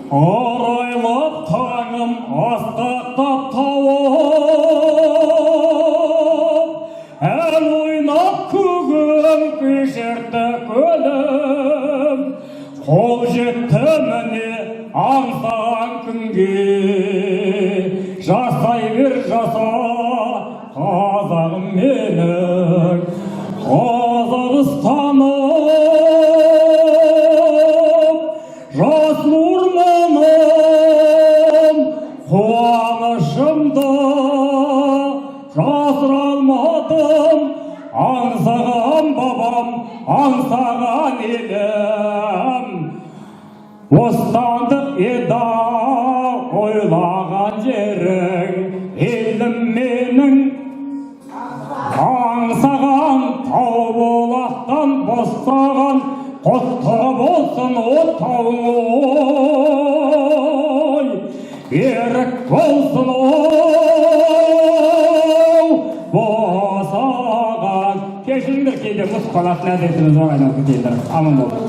Арайлап таңым асқақтап тауып, ән ойнап күгім кешерді көлім, қол жетті міне аңсаған күнге, жасай бер жаса қазағым менің, Қазақстаным, жасыл орманым, қуанышымды жасыра алмадым, аңсаған бабам, аңсаған елім. Бостандық еді ойлаған жерің, елім менің. Аңсаған тау болақтан бостаған, құтты болсын отауың ой, берік болсын оу босаған. Кешіріңдер, кейде мұз қалатын әдетіміз бар, айналып кетейдер. Аман бол.